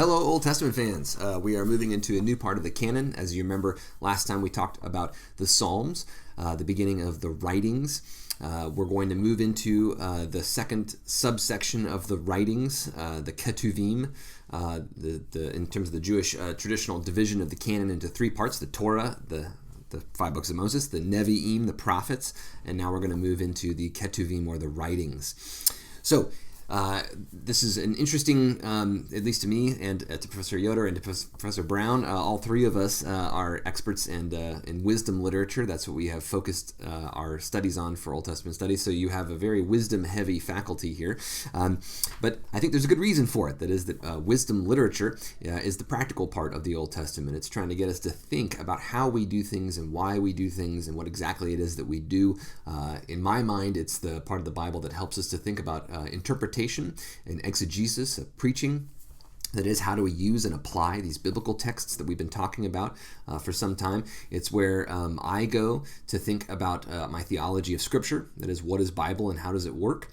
Hello, Old Testament fans. We are moving into a new part of the canon. As you remember, last time we talked about the Psalms, the beginning of the writings. We're going to move into the second subsection of the writings, the Ketuvim, in terms of the Jewish traditional division of the canon into three parts: the Torah, the five books of Moses, the Nevi'im, the prophets, and now we're going to move into the Ketuvim, or the writings. So, this is an interesting, at least to me and to Professor Yoder and to Professor Brown. All three of us are experts in wisdom literature. That's what we have focused our studies on for Old Testament studies. So you have a very wisdom-heavy faculty here. But I think there's a good reason for it. That is that wisdom literature is the practical part of the Old Testament. It's trying to get us to think about how we do things and why we do things and what exactly it is that we do. In my mind, it's the part of the Bible that helps us to think about interpretation and exegesis of preaching. That is, how do we use and apply these biblical texts that we've been talking about for some time. It's where I go to think about my theology of Scripture. That is, what is Bible and how does it work?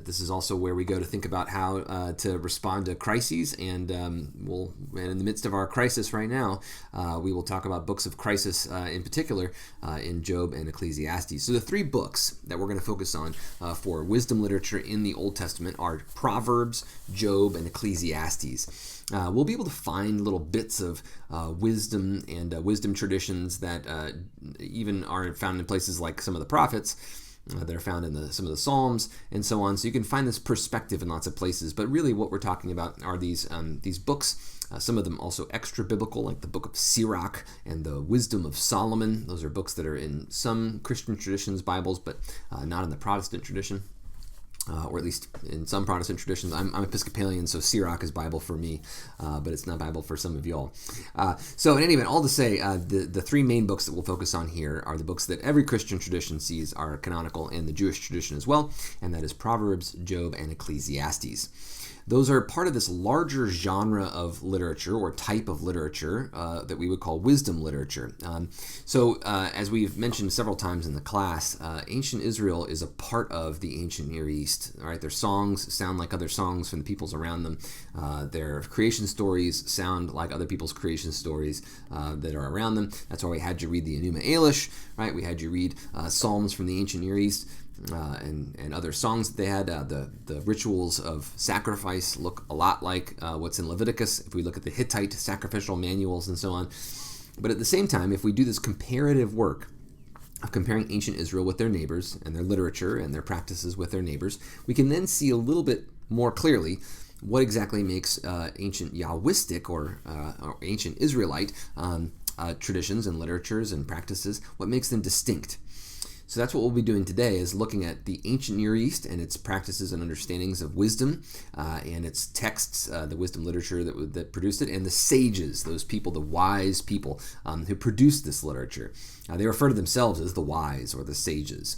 This is also where we go to think about how to respond to crises, and in the midst of our crisis right now, we will talk about books of crisis in particular in Job and Ecclesiastes. So the three books that we're going to focus on for wisdom literature in the Old Testament are Proverbs, Job, and Ecclesiastes. We'll be able to find little bits of wisdom and wisdom traditions that even are found in places like some of the prophets, that are found in some of the Psalms and so on. So you can find this perspective in lots of places. But really what we're talking about are these books, some of them also extra biblical, like the book of Sirach and the Wisdom of Solomon. Those are books that are in some Christian traditions, Bibles, but not in the Protestant tradition. Or at least in some Protestant traditions. I'm Episcopalian, so Sirach is Bible for me, but it's not Bible for some of y'all. So in any event, all to say, the three main books that we'll focus on here are the books that every Christian tradition sees are canonical in the Jewish tradition as well, and that is Proverbs, Job, and Ecclesiastes. Those are part of this larger genre of literature or type of literature that we would call wisdom literature. So as we've mentioned several times in the class, ancient Israel is a part of the ancient Near East. All right, their songs sound like other songs from the peoples around them. Their creation stories sound like other people's creation stories that are around them. That's why we had you read the Enuma Elish, right? We had you read Psalms from the ancient Near East. And other songs that they had. The rituals of sacrifice look a lot like what's in Leviticus if we look at the Hittite sacrificial manuals and so on. But at the same time, if we do this comparative work of comparing ancient Israel with their neighbors and their literature and their practices with their neighbors, we can then see a little bit more clearly what exactly makes ancient Yahwistic or ancient Israelite traditions and literatures and practices, what makes them distinct. So that's what we'll be doing today, is looking at the ancient Near East and its practices and understandings of wisdom and its texts, the wisdom literature that produced it, and the sages, those people, the wise people who produced this literature. They refer to themselves as the wise or the sages.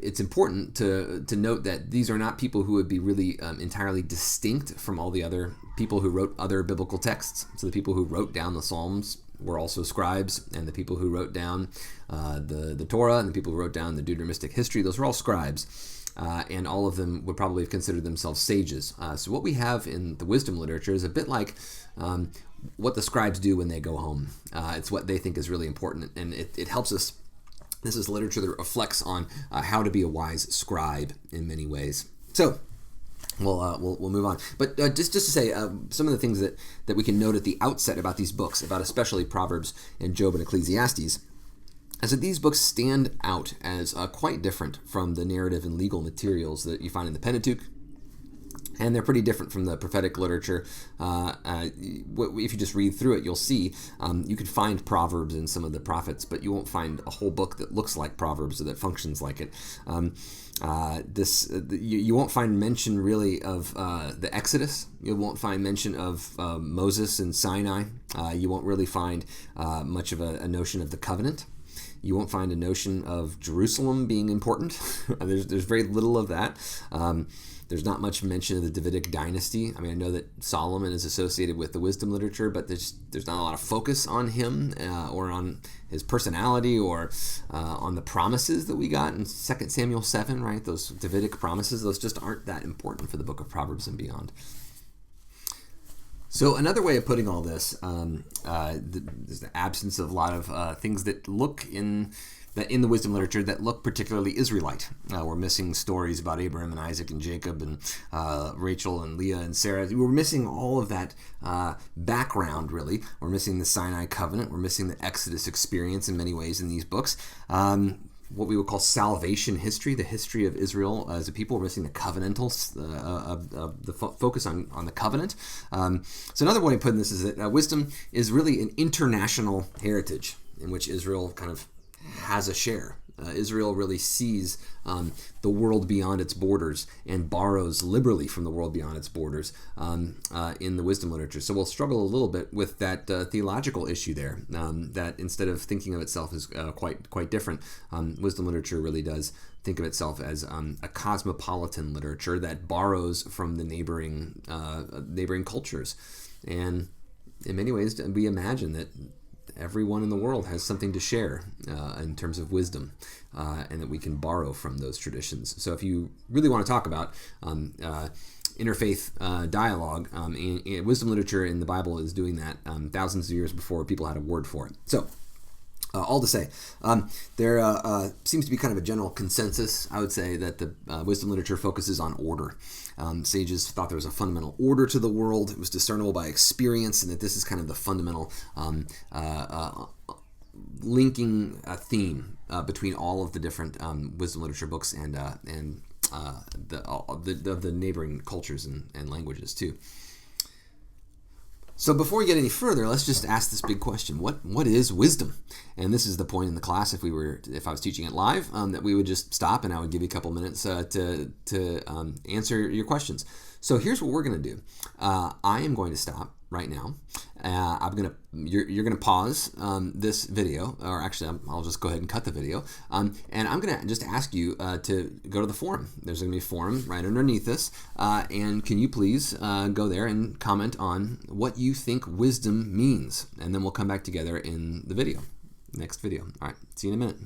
It's important to note that these are not people who would be really entirely distinct from all the other people who wrote other biblical texts. So the people who wrote down the Psalms were also scribes, and the people who wrote down the Torah and the people who wrote down the Deuteronomistic history, those were all scribes, and all of them would probably have considered themselves sages. So what we have in the wisdom literature is a bit like what the scribes do when they go home. It's what they think is really important, and it helps us. This is literature that reflects on how to be a wise scribe in many ways. So we'll move on. But just to say, some of the things that we can note at the outset about these books, about especially Proverbs and Job and Ecclesiastes, is that these books stand out as quite different from the narrative and legal materials that you find in the Pentateuch. And they're pretty different from the prophetic literature. If you just read through it, you'll see you can find Proverbs in some of the prophets, but you won't find a whole book that looks like Proverbs or that functions like it. You won't find mention really of the Exodus. You won't find mention of Moses and Sinai. You won't really find much of a notion of the covenant. You won't find a notion of Jerusalem being important. There's very little of that. There's not much mention of the Davidic dynasty. I mean, I know that Solomon is associated with the wisdom literature, but there's not a lot of focus on him or on his personality or on the promises that we got in 2 Samuel 7, right? Those Davidic promises, those just aren't that important for the book of Proverbs and beyond. So another way of putting all this is the absence of a lot of things that look in the wisdom literature that look particularly Israelite. We're missing stories about Abraham and Isaac and Jacob and Rachel and Leah and Sarah. We're missing all of that background, really. We're missing the Sinai covenant. We're missing the Exodus experience in many ways in these books. What we would call salvation history, the history of Israel as a people. We're missing the covenantal, the focus on the covenant. So another way of putting this is that wisdom is really an international heritage in which Israel kind of has a share. Israel really sees the world beyond its borders and borrows liberally from the world beyond its borders in the wisdom literature. So we'll struggle a little bit with that theological issue there, that instead of thinking of itself as quite different, wisdom literature really does think of itself as a cosmopolitan literature that borrows from the neighboring cultures. And in many ways, we imagine that everyone in the world has something to share in terms of wisdom, and that we can borrow from those traditions. So if you really want to talk about interfaith dialogue, and wisdom literature in the Bible is doing that thousands of years before people had a word for it. So all to say, there seems to be kind of a general consensus, I would say, that the wisdom literature focuses on order. Sages thought there was a fundamental order to the world. It was discernible by experience, and that this is kind of the fundamental linking theme between all of the different wisdom literature books and the neighboring cultures and languages too. So before we get any further, let's just ask this big question: What is wisdom? And this is the point in the class, if I was teaching it live, that we would just stop and I would give you a couple minutes to answer your questions. So here's what we're going to do. I am going to stop right now. You're gonna pause this video, or actually I'll just go ahead and cut the video, and I'm gonna just ask you to go to the forum. There's gonna be a forum right underneath this, and can you please go there and comment on what you think wisdom means, and then we'll come back together in the next video. All right, see you in a minute.